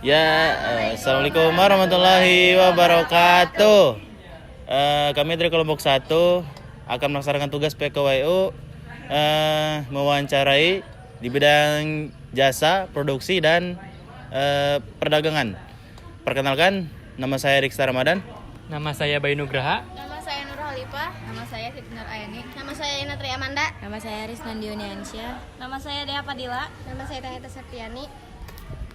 Assalamualaikum warahmatullahi wabarakatuh. Kami dari kelompok 1 akan melaksanakan tugas PKWU mewawancarai di bidang jasa, produksi, dan perdagangan. Perkenalkan, nama saya Riksta Ramadan. Nama saya Bayu Nugraha. Nama saya Nur Halifah. Nama saya Siti Nur Ayani. Nama saya Inatri Amanda. Nama saya Risnandi Uniansyah. Nama saya Dea Padilla. Nama saya Tahita Septiani.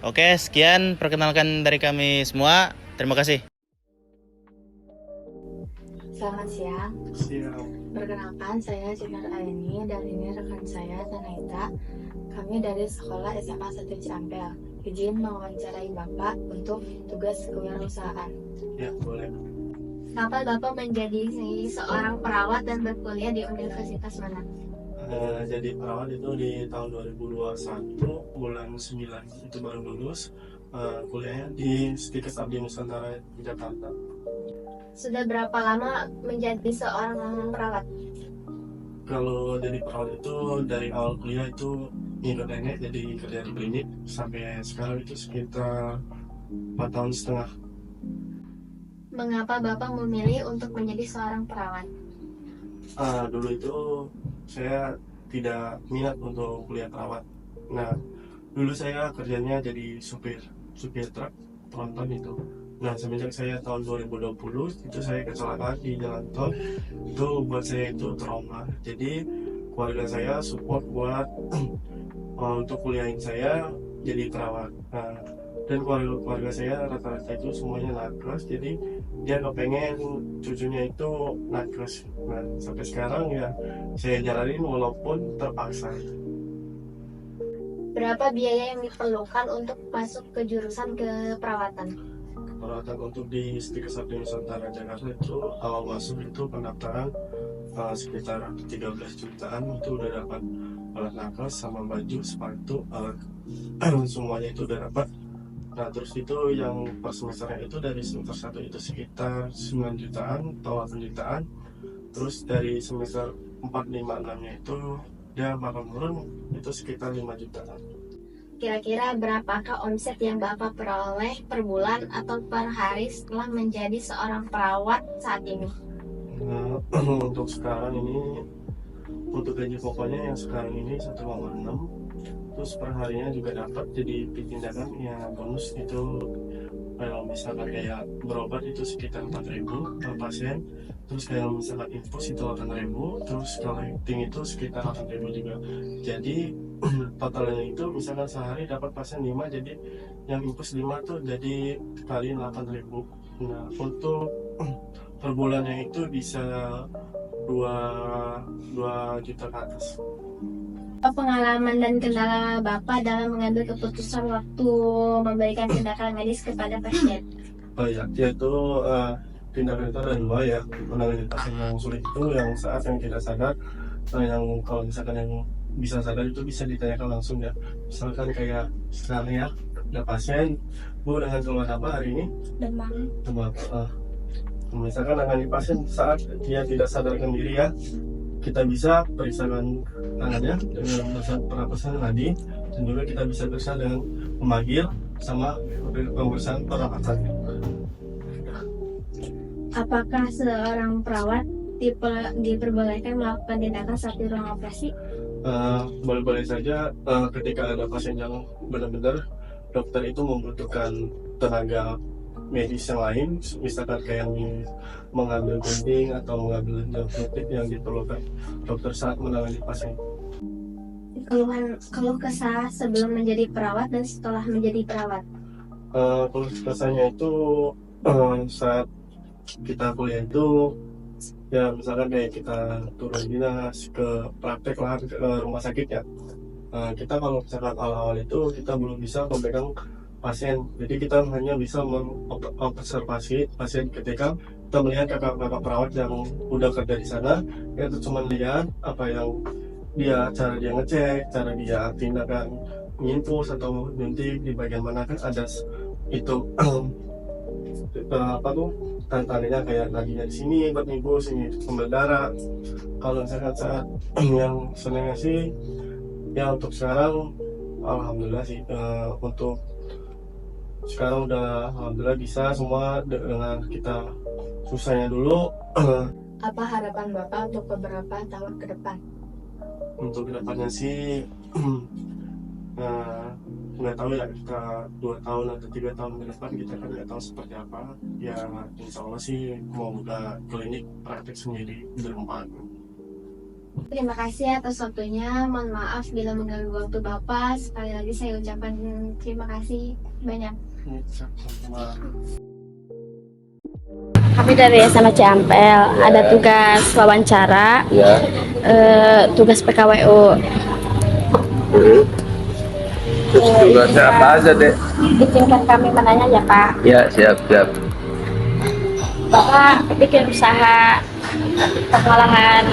Oke, sekian perkenalkan dari kami semua. Terima kasih. Selamat siang. Perkenalkan, saya Cinar Ayani dan ini rekan saya Tanaita. Kami dari sekolah SMA 1 Ciampel. Izin mewawancarai Bapak untuk tugas kewirausahaan. Ya, boleh. Kenapa Bapak menjadi seorang perawat dan berkuliah di universitas mana? Jadi perawat itu di tahun 2021 bulan 9 itu baru lulus. Kuliahnya di Stikes Abdi Nusantara di Jakarta. Sudah berapa lama menjadi seorang perawat? Kalau jadi perawat itu dari awal kuliah itu ngikut nenek jadi kerja di klinik sampai sekarang itu sekitar 4 tahun setengah. Mengapa Bapak memilih untuk menjadi seorang perawat? Dulu itu saya tidak minat untuk kuliah perawat. Nah, dulu saya kerjanya jadi supir truk tronton itu. Nah, semenjak saya tahun 2020 itu saya kecelakaan di jalan tol, itu buat saya itu trauma. Jadi keluarga saya support buat untuk kuliahin saya jadi perawat. Nah, dan keluarga saya rata-rata itu semuanya nakes, jadi dia kepengen cucunya itu nakes. Nah, sampai sekarang ya saya jalanin walaupun terpaksa. Berapa biaya yang diperlukan untuk masuk ke jurusan keperawatan? Perawatan untuk di Stikes Abdi Nusantara Jakarta itu awal masuk itu pendaftaran sekitar 13 jutaan itu udah dapat alat nakes sama baju, sepatu, alat semuanya itu udah dapat. Nah, terus itu yang per semesternya itu dari semester 1 itu sekitar 9 jutaan atau 8 jutaan. Terus dari semester 4, 5, 6 nya itu dia bakal turun itu sekitar 5 jutaan. Kira-kira berapakah omset yang Bapak peroleh per bulan atau per hari setelah menjadi seorang perawat saat ini? Nah, untuk sekarang ini, untuk gaji pokoknya yang sekarang ini 1,6, terus per harinya juga dapat jadi tindakan ya bonus itu. Kalau misalkan kayak berobat itu sekitar 4.000 per pasien, terus kalau misalkan infus itu 8.000, terus kalau acting itu sekitar 8.000 juga. Jadi totalnya itu misalkan sehari dapat pasien 5, jadi yang infus 5 tuh jadi kali 8.000. Nah, untuk per bulannya itu bisa 2 juta ke atas. Apa pengalaman dan kendala Bapak dalam mengambil keputusan waktu memberikan tindakan medis kepada pasien? Oh ya, yaitu tindakan itu ada 2 ya. Menangani pasien yang sulit itu yang saat yang tidak sadar, yang kalau misalkan yang bisa sadar itu bisa ditanyakan langsung ya. Misalkan kayak sekarang ya, ada pasien, Bu dengan keluhan apa hari ini? Demam. Misalkan menangani pasien saat dia tidak sadarkan diri ya, kita bisa periksakan tangannya dengan pernapasan nadi, dan juga kita bisa periksa dengan memanggil sama pemeriksaan pernapasan. Apakah seorang perawat diperbolehkan melakukan tindakan saat di ruang operasi? Boleh-boleh saja ketika ada pasien yang benar-benar dokter itu membutuhkan tenaga medis yang lain, misalkan kayak mengambil gunting atau mengambil diagnostik yang diperlukan dokter saat menangani pasien. Keluh kesah sebelum menjadi perawat dan setelah menjadi perawat. Keluh kesahnya itu saat kita kuliah itu ya misalkan kayak kita turun dinas ke praktek lah ke rumah sakit ya. Kita kalau misalkan awal-awal itu kita belum bisa memegang pasien, jadi kita hanya bisa mengobservasi pasien ketika kita melihat kakak-kakak perawat yang udah kerja di sana. Kita cuma lihat apa yang cara dia ngecek, cara dia tindakan nginfus atau nyuntik di bagian mana, kan ada itu apa tuh tanda-tandanya kayak nadinya di sini buat infus, ini pembuluh darah. Kalau misalkan saat yang senangnya sih ya untuk sekarang alhamdulillah sih untuk sekarang udah alhamdulillah bisa semua dengan kita susahnya dulu. Apa harapan Bapak untuk beberapa tahun ke depan? Untuk kedepannya sih nggak tahu ya, kita 2 tahun atau 3 tahun ke depan kita kan nggak tahu seperti apa ya. Insya Allah sih mau buka klinik praktek sendiri di rumah. Terima kasih atas waktunya. Mohon maaf bila mengganggu waktu Bapak. Sekali lagi saya ucapkan terima kasih banyak. Kami dari SMA Ciampel, ada tugas wawancara, tugas PKWU. Terus tugasnya apa aja, Dek? Izinkan kami menanya ya Pak. Ya, siap. Bapak bikin usaha pengolahan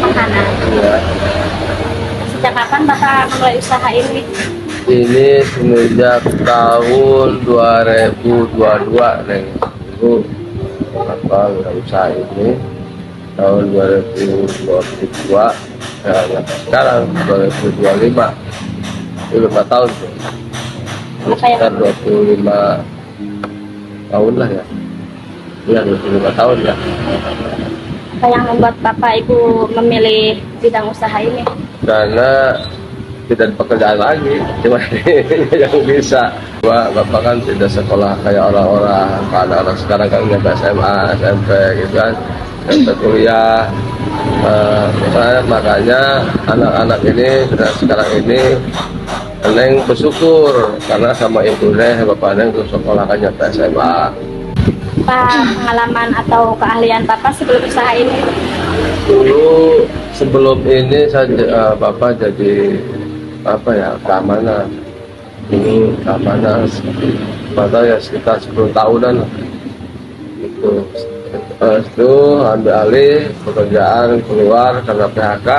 makanan. Ya. Sejak kapan Bapak mulai usaha ini? Ini semenjak tahun 2022, Neng. Itu apa usaha ini tahun 2022, ya, sekarang 2025. Itu 5 tahun tuh. Sekitar 25 tahun lah ya. Iya, 25 tahun ya. Apa yang membuat Bapak Ibu memilih bidang usaha ini? Karena tidak ada pekerjaan lagi, cuma ini yang bisa. Bapak kan tidak sekolah kayak orang-orang, anak-anak sekarang kan nggak SMA, SMP gitu kan, sampai kuliah. Makanya anak-anak ini sekarang ini Neng bersyukur karena sama ibu Neng, Bapak Neng tuh sekolah kan nyampe SMA. Pak, pengalaman atau keahlian Bapak sebelum usaha ini? Dulu sebelum ini saya Bapak jadi apa ya, keamanan. Ini keamanan pada ya sekitar 10 tahunan lah. Itu ambil alih pekerjaan, keluar karena PHK.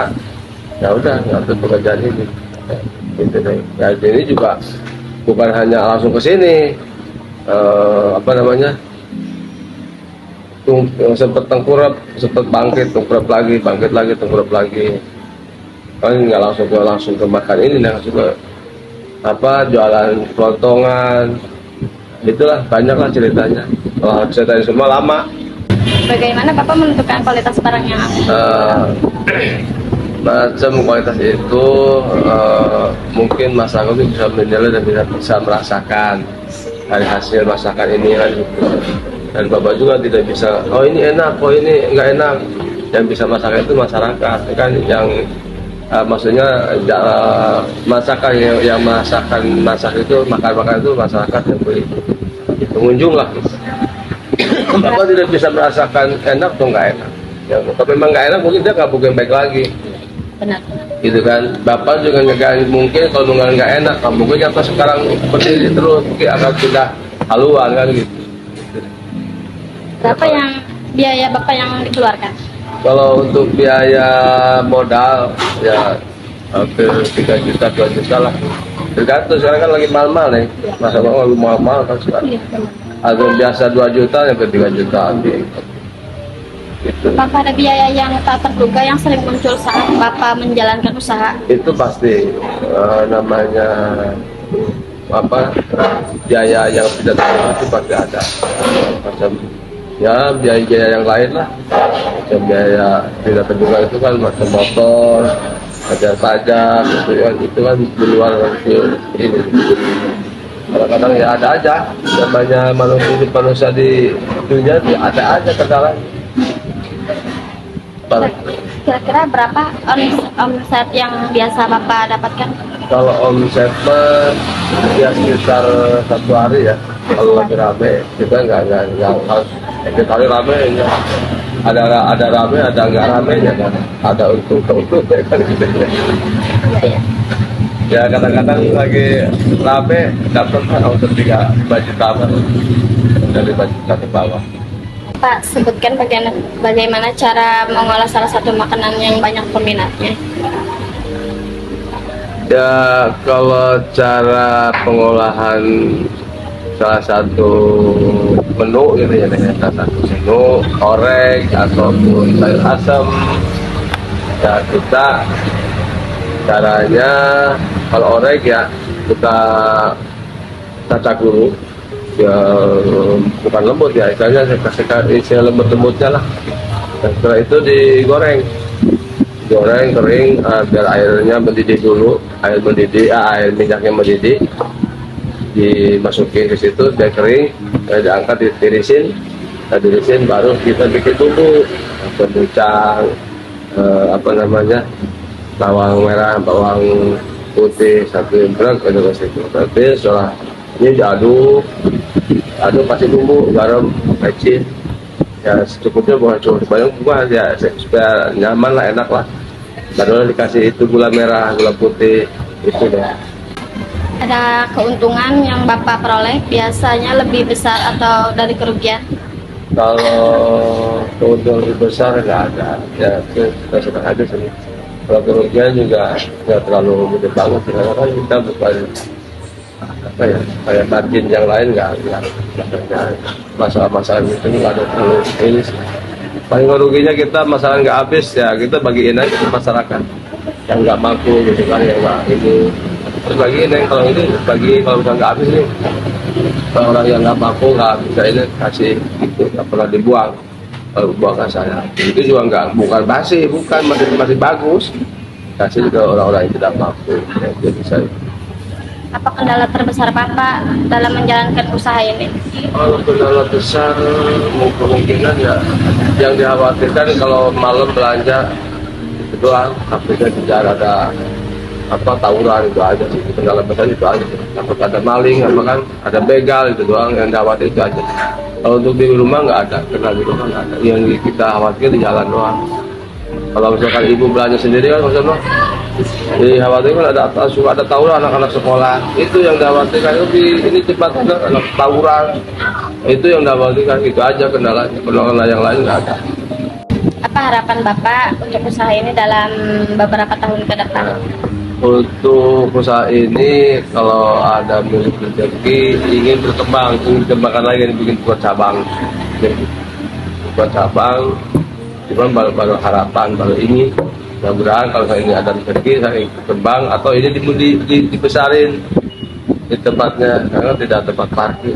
Ya udah ngambil pekerjaan ini. Gitu deh. Ya ini juga bukan hanya langsung ke sini. Apa namanya? Sempat tengkurap, sempat bangkit, tengkurap lagi, bangkit lagi, tengkurap lagi. Kan nggak langsung ke makan ini, langsung ke apa, jualan kelontongan, itulah banyaklah ceritanya. Kalau ceritanya semua lama. Bagaimana Bapak menentukan kualitas barang yang Macam kualitas itu mungkin masyarakat itu bisa menilai dan bisa merasakan dari hasil masakan ini kan. Dan Bapak juga tidak bisa, oh ini enak, oh ini nggak enak. Yang bisa masakan itu masyarakat kan, yang maksudnya masakan yang masak itu, makan itu masyarakat yang beli, pengunjung lah. Bapak tidak bisa merasakan enak atau nggak enak. Ya, kalau memang nggak enak mungkin dia nggak mungkin baik lagi. benar? Gitu kan. Bapak juga mungkin kalau nggak enak, mungkin apa sekarang berdiri terus, mungkin akan pindah haluan kan gitu. Berapa yang biaya Bapak yang dikeluarkan? Kalau untuk biaya modal ya hampir 3 juta, 2 juta lah. Tergantung, sekarang kan lagi mahal-mahal nih. Masa lagi mahal-mahal kan sekarang. Ada biasa 2 juta sampai 3 juta gitu. Bapak ada biaya yang tak terduga yang sering muncul saat Bapak menjalankan usaha? Itu pasti namanya apa, biaya yang tidak terduga itu pasti ada. Macam ya biaya yang lain lah, macam biaya tidak terduga itu kan macam motor, ada pajak itu kan di luar ini. Kadang-kadang ya ada aja, namanya manusia di dunia itu ada aja kendala. Kira-kira berapa omset yang biasa Bapak dapatkan? Kalau omset ya sekitar 1 hari ya. Kalau lagi rame kita nggak harus setiap hari rame ya. Ada rame, ada nggak rame ya kan. Ada untung ya kan gitu ya. Ya kadang-kadang lagi rame dapat kan omset 5 juta dari 5 juta ke bawah. Pak, sebutkan bagaimana cara mengolah salah satu makanan yang banyak peminatnya. Ya kalau cara pengolahan salah satu menu gitu ya, salah satu menu orek ataupun sayur asam, ya kita caranya kalau orek ya kita tata guru ya bukan lembut ya, istilahnya saya kasih istilah lembut-lembutnya lah. Dan setelah itu digoreng kering, biar airnya mendidih dulu, air minyaknya mendidih, dimasukin ke situ, dia kering, diangkat, ditirisin, baru kita bikin bumbu, kemucang, bawang merah, bawang putih, satu brek, ke situ. Tapi setelah ini diaduk pasti bumbu, garam, mecin, ya secukupnya, bukan cuma banyak bukan ya, supaya nyaman lah, enak lah. Baru dikasih itu gula merah, gula putih, itu deh. Ada keuntungan yang Bapak peroleh biasanya lebih besar atau dari kerugian? Kalau keuntungan lebih besar nggak ada, ya kita sedang aja sih. Kalau kerugian juga nggak terlalu gede banget, karena kan kita bukan kayak margin yang lain nggak masalah itu nggak ada terlalu ini sih. Paling ruginya kita masalah nggak habis ya, kita bagiin aja ke masyarakat yang nggak mampu gitu kan, yang nggak ini, terus bagiin yang kalau ini kalau misalnya nggak habis nih, kalau orang yang nggak mampu nggak bisa ini kasih, itu nggak pernah dibuang. Kalau buang ke saya itu juga bukan basi, bukan, masih bagus, kasih ke orang-orang yang tidak mampu ya, jadi saya. Apa kendala terbesar Bapak dalam menjalankan usaha ini? Kalau kendala besar kemungkinan ya yang dikhawatirkan kalau malam belanja itu doang, takutnya tidak ada tawuran, itu aja sih. Kendala besar itu aja, takut ada maling, ada begal, itu doang yang dikhawatir, itu aja. Kalau untuk di rumah nggak ada, kendala di rumah nggak ada. Yang kita khawatir di jalan doang. Kalau misalkan ibu belanja sendiri kan maksudnya dikhawatirkan ada tawuran anak-anak sekolah, itu yang dikhawatirkan. Ini cepat anak tawuran, itu yang dikhawatirkan, itu aja kendala yang lain nggak ada. Apa harapan Bapak untuk usaha ini dalam beberapa tahun ke depan? Untuk usaha ini kalau ada milik rezeki, ingin dikembangkan lagi, bikin buat cabang, cuman baru harapan baru ini. Mudah-mudahan kalau ini ada rezeki, saya kembang atau ini dibesarin di tempatnya, karena tidak tempat parkir.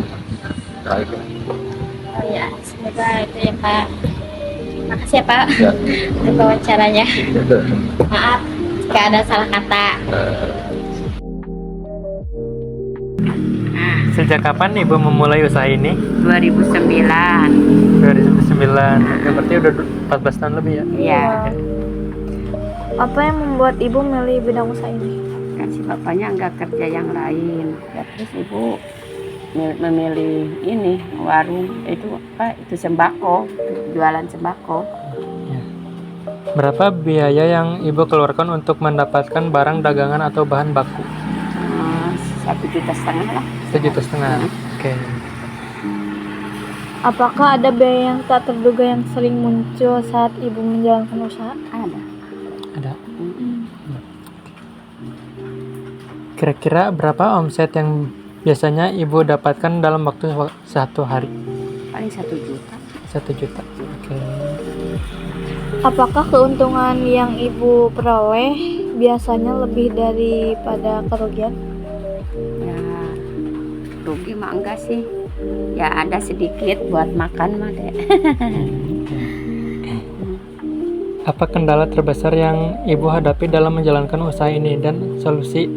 Nah, itu. Oh ya, semoga itu ya Pak. Makasih ya Pak Ya. untuk wawancaranya. Maaf jika ada salah kata. Sejak kapan Ibu memulai usaha ini? 2009. 2009. Ya, berarti udah 14 tahun lebih ya? Iya. Apa yang membuat ibu memilih bidang usaha ini? Kan si bapaknya nggak kerja yang lain. Ya, terus ibu memilih ini warung, itu sembako, jualan sembako. Ya. Berapa biaya yang Ibu keluarkan untuk mendapatkan barang dagangan atau bahan baku? 1,5 juta lah. 1,5 juta. Oke. Apakah ada biaya yang tak terduga yang sering muncul saat ibu menjalankan usaha? Ada. Kira-kira berapa omset yang biasanya Ibu dapatkan dalam waktu satu hari? Paling 1 juta. 1 juta. Oke. Apakah keuntungan yang ibu peroleh biasanya lebih daripada kerugian? Ya, rugi mah enggak sih. Ya ada sedikit buat makan mah deh. Apa kendala terbesar yang Ibu hadapi dalam menjalankan usaha ini dan solusi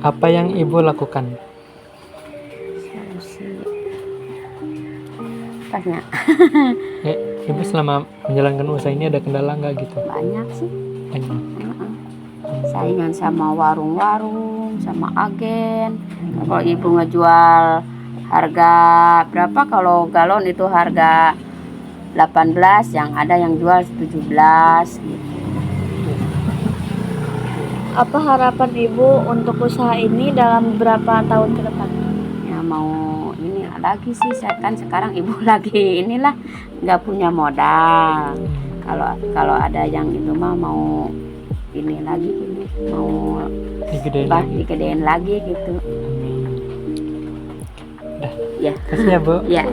apa yang Ibu lakukan? Solusi apanya? Ya, Ibu selama menjalankan usaha ini ada kendala nggak gitu? Banyak sih. Banyak. Saingan sama warung-warung, sama agen. Kalau ibu ngejual harga berapa, kalau galon itu harga 18, yang ada yang jual 17 gitu. Apa harapan ibu untuk usaha ini dalam beberapa tahun ke depan? Ya mau ini lagi sih, saya kan sekarang ibu lagi inilah nggak punya modal. Kalau ada yang itu mah mau ini lagi, ini mau digedein lagi gitu. Udah. Ya. Kasih ya Bu. Ya.